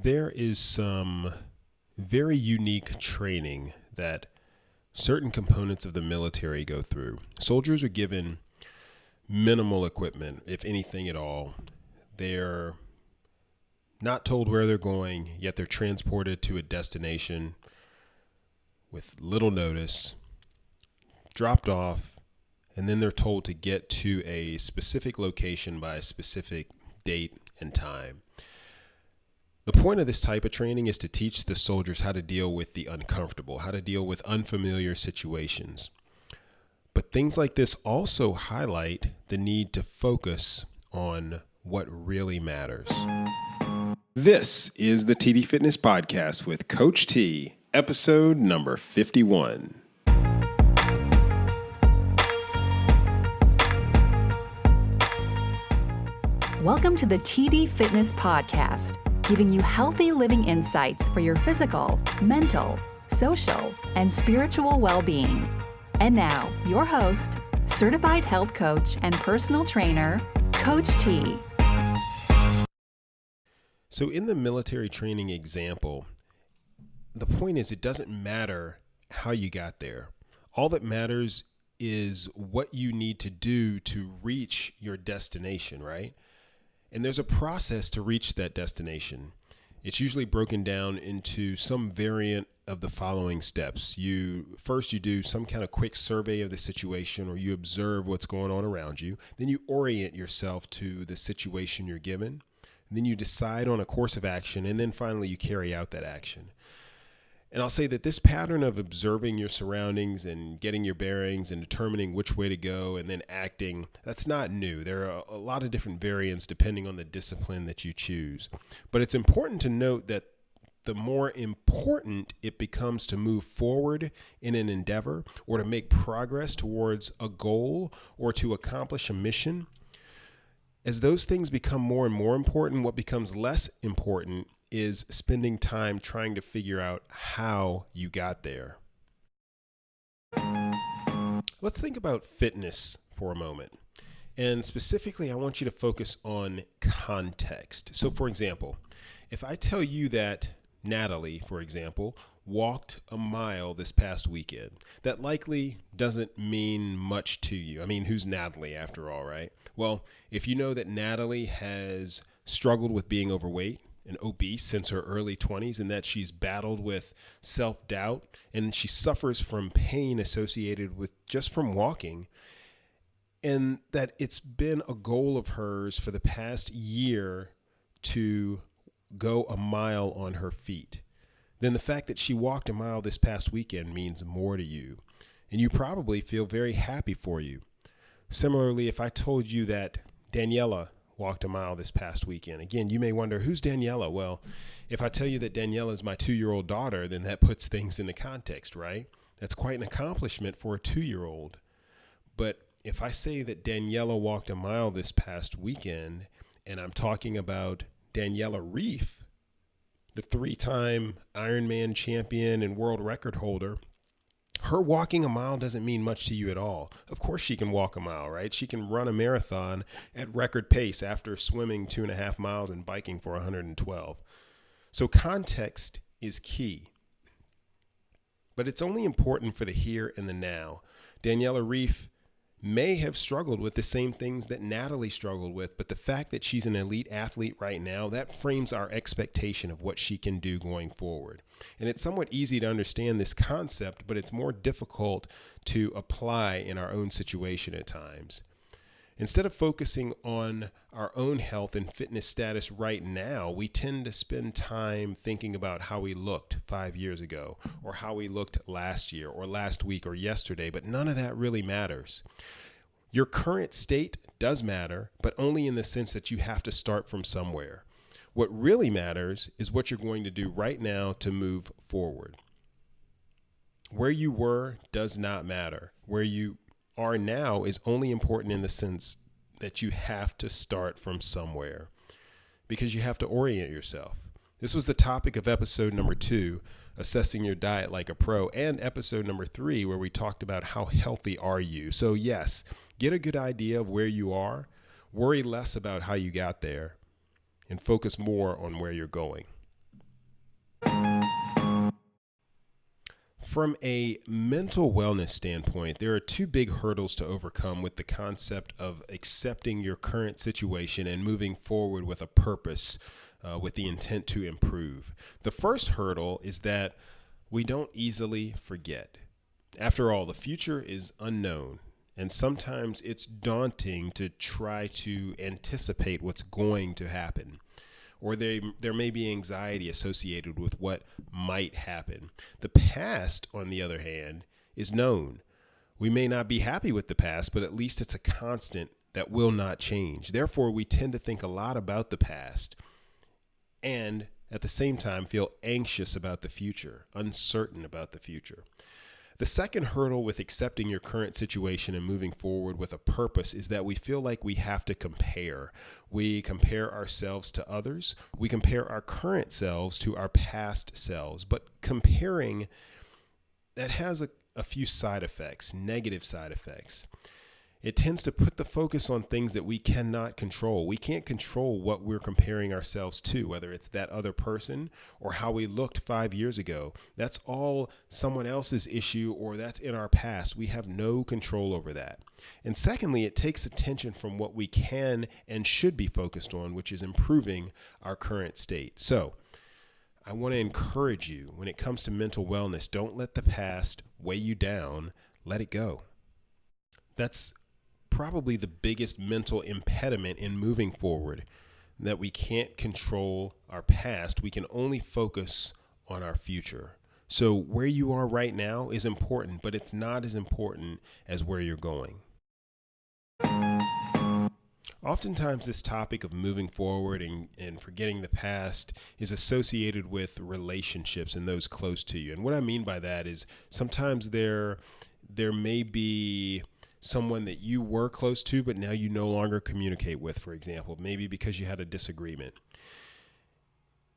There is some very unique training that certain components of the military go through. Soldiers are given minimal equipment, if anything at all. They're not told where they're going, yet they're transported to a destination with little notice, dropped off, and then they're told to get to a specific location by a specific date and time. The point of this type of training is to teach the soldiers how to deal with the uncomfortable, how to deal with unfamiliar situations. But things like this also highlight the need to focus on what really matters. This is the TD Fitness Podcast with Coach T, episode number 51. Welcome to the TD Fitness Podcast, giving you healthy living insights for your physical, mental, social, and spiritual well-being. And now, your host, certified health coach and personal trainer, Coach T. So in the military training example, the point is it doesn't matter how you got there. All that matters is what you need to do to reach your destination, right? And there's a process to reach that destination. It's usually broken down into some variant of the following steps. First, you do some kind of quick survey of the situation, or you observe what's going on around you. Then you orient yourself to the situation you're given. And then you decide on a course of action, and then finally you carry out that action. And I'll say that this pattern of observing your surroundings and getting your bearings and determining which way to go and then acting, that's not new. There are a lot of different variants depending on the discipline that you choose. But it's important to note that the more important it becomes to move forward in an endeavor or to make progress towards a goal or to accomplish a mission, as those things become more and more important, what becomes less important is spending time trying to figure out how you got there. Let's think about fitness for a moment. And specifically, I want you to focus on context. So for example, if I tell you that Natalie, for example, walked a mile this past weekend, that likely doesn't mean much to you. I mean, who's Natalie after all, right? Well, if you know that Natalie has struggled with being overweight and obese since her early 20s, and that she's battled with self-doubt and she suffers from pain associated with just from walking, and that it's been a goal of hers for the past year to go a mile on her feet, then the fact that she walked a mile this past weekend means more to you, and you probably feel very happy for you. Similarly, if I told you that Daniela walked a mile this past weekend, again, you may wonder, who's Daniela? Well, if I tell you that Daniela is my 2-year-old daughter, then that puts things into context, right? That's quite an accomplishment for a 2-year-old. But if I say that Daniela walked a mile this past weekend, and I'm talking about Daniela Ryf, the 3-time Ironman champion and world record holder, her walking a mile doesn't mean much to you at all. Of course she can walk a mile, right? She can run a marathon at record pace after swimming 2.5 miles and biking for 112. So context is key. But it's only important for the here and the now. Daniela Ryf may have struggled with the same things that Natalie struggled with, but the fact that she's an elite athlete right now, that frames our expectation of what she can do going forward. And it's somewhat easy to understand this concept, but it's more difficult to apply in our own situation at times. Instead of focusing on our own health and fitness status right now, we tend to spend time thinking about how we looked 5 years ago, or how we looked last year, or last week, or yesterday, but none of that really matters. Your current state does matter, but only in the sense that you have to start from somewhere. What really matters is what you're going to do right now to move forward. Where you were does not matter. Where you are now is only important in the sense that you have to start from somewhere, because you have to orient yourself. This was the topic of episode number 2, assessing your diet like a pro, and episode number 3, where we talked about how healthy are you. So yes, get a good idea of where you are, worry less about how you got there, and focus more on where you're going. From a mental wellness standpoint, there are two big hurdles to overcome with the concept of accepting your current situation and moving forward with a purpose, with the intent to improve. The first hurdle is that we don't easily forget. After all, the future is unknown, and sometimes it's daunting to try to anticipate what's going to happen. Or there may be anxiety associated with what might happen. The past, on the other hand, is known. We may not be happy with the past, but at least it's a constant that will not change. Therefore, we tend to think a lot about the past and at the same time feel anxious about the future, uncertain about the future. The second hurdle with accepting your current situation and moving forward with a purpose is that we feel like we have to compare. We compare ourselves to others. We compare our current selves to our past selves. But comparing, that has a few side effects, negative side effects. It tends to put the focus on things that we cannot control. We can't control what we're comparing ourselves to, whether it's that other person or how we looked 5 years ago. That's all someone else's issue, or that's in our past. We have no control over that. And secondly, it takes attention from what we can and should be focused on, which is improving our current state. So I want to encourage you, when it comes to mental wellness, don't let the past weigh you down. Let it go. That's probably the biggest mental impediment in moving forward, that we can't control our past. We can only focus on our future. So where you are right now is important, but it's not as important as where you're going. Oftentimes, this topic of moving forward and forgetting the past is associated with relationships and those close to you. And what I mean by that is sometimes there may be someone that you were close to, but now you no longer communicate with, for example, maybe because you had a disagreement.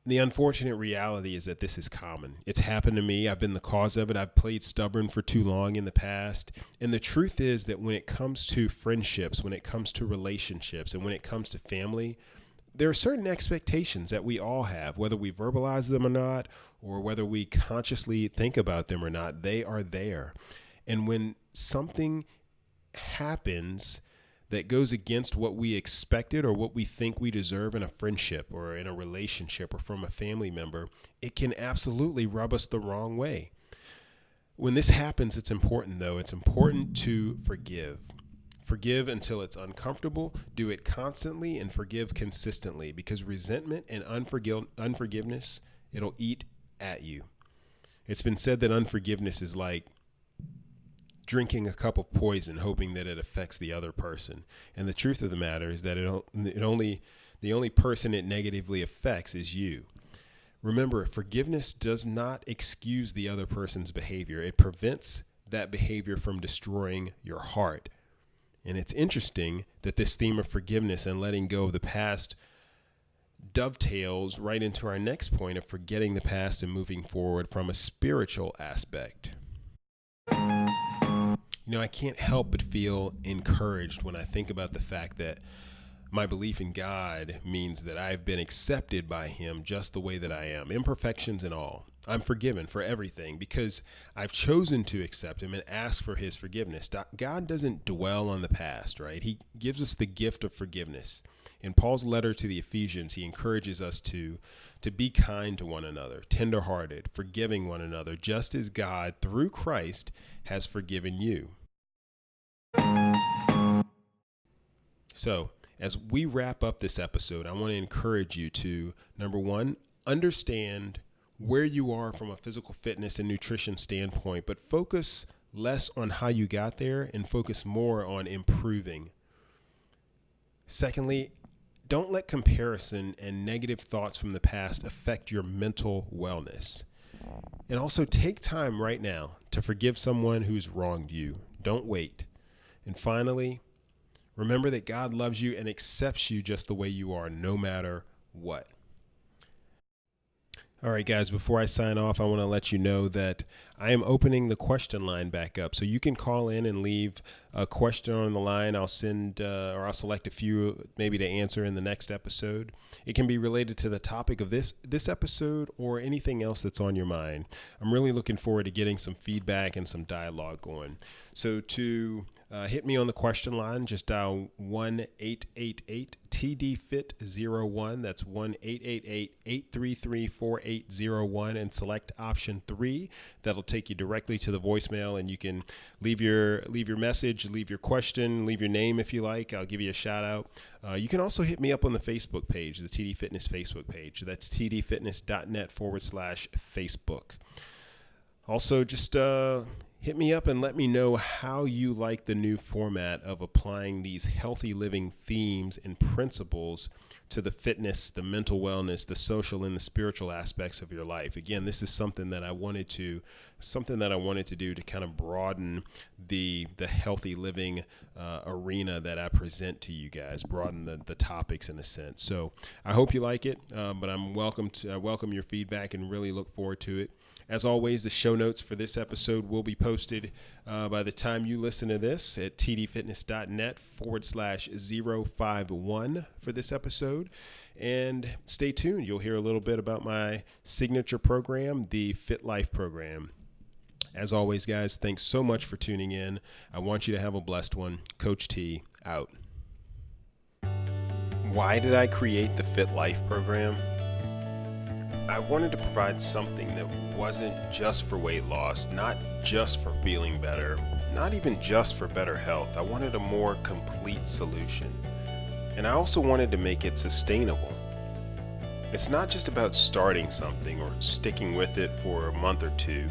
The unfortunate reality is that this is common. It's happened to me. I've been the cause of it. I've played stubborn for too long in the past. And the truth is that when it comes to friendships, when it comes to relationships, and when it comes to family, there are certain expectations that we all have, whether we verbalize them or not, or whether we consciously think about them or not. They are there. And when something happens that goes against what we expected or what we think we deserve in a friendship or in a relationship or from a family member, it can absolutely rub us the wrong way. When this happens, it's important, though. It's important to forgive. Forgive until it's uncomfortable. Do it constantly and forgive consistently, because resentment and unforgiveness, it'll eat at you. It's been said that unforgiveness is like drinking a cup of poison, hoping that it affects the other person. And the truth of the matter is that the only person it negatively affects is you. Remember, forgiveness does not excuse the other person's behavior. It prevents that behavior from destroying your heart. And it's interesting that this theme of forgiveness and letting go of the past dovetails right into our next point of forgetting the past and moving forward from a spiritual aspect. I can't help but feel encouraged when I think about the fact that my belief in God means that I've been accepted by Him just the way that I am, imperfections and all. I'm forgiven for everything because I've chosen to accept Him and ask for His forgiveness. God doesn't dwell on the past, right? He gives us the gift of forgiveness. In Paul's letter to the Ephesians, he encourages us to be kind to one another, tenderhearted, forgiving one another, just as God, through Christ, has forgiven you. So, as we wrap up this episode, I want to encourage you to, number one, understand where you are from a physical fitness and nutrition standpoint, but focus less on how you got there and focus more on improving. Secondly, don't let comparison and negative thoughts from the past affect your mental wellness. And also take time right now to forgive someone who's wronged you. Don't wait. And finally, remember that God loves you and accepts you just the way you are, no matter what. All right, guys, before I sign off, I want to let you know that I am opening the question line back up. So you can call in and leave a question on the line. I'll send or I'll select a few maybe to answer in the next episode. It can be related to the topic of this episode or anything else that's on your mind. I'm really looking forward to getting some feedback and some dialogue going. So to hit me on the question line, just dial 1-888-TD-FIT-01. That's 1-888-833-4801 and select option 3. That'll take you directly to the voicemail, and you can leave your message, leave your question, leave your name if you like. I'll give you a shout out. You can also hit me up on the Facebook page, the TD Fitness Facebook page. That's tdfitness.net/Facebook. Also, just hit me up and let me know how you like the new format of applying these healthy living themes and principles to the fitness, the mental wellness, the social, and the spiritual aspects of your life. Again, this is something that I wanted to do to kind of broaden the healthy living arena that I present to you guys, broaden the topics in a sense. So I hope you like it, but I welcome your feedback and really look forward to it. As always, the show notes for this episode will be posted by the time you listen to this at tdfitness.net/051 for this episode. And stay tuned. You'll hear a little bit about my signature program, the Fit Life program. As always, guys, thanks so much for tuning in. I want you to have a blessed one. Coach T, out. Why did I create the Fit Life program? I wanted to provide something that wasn't just for weight loss, not just for feeling better, not even just for better health. I wanted a more complete solution. And I also wanted to make it sustainable. It's not just about starting something or sticking with it for a month or two.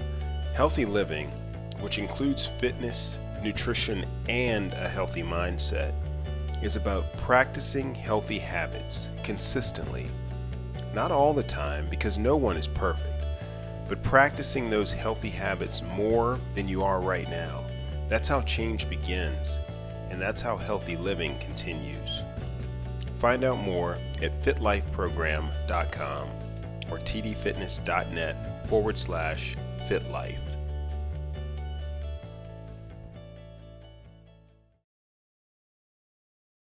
Healthy living, which includes fitness, nutrition, and a healthy mindset, is about practicing healthy habits consistently. Not all the time, because no one is perfect, but practicing those healthy habits more than you are right now. That's how change begins, and that's how healthy living continues. Find out more at fitlifeprogram.com or tdfitness.net/fitlife.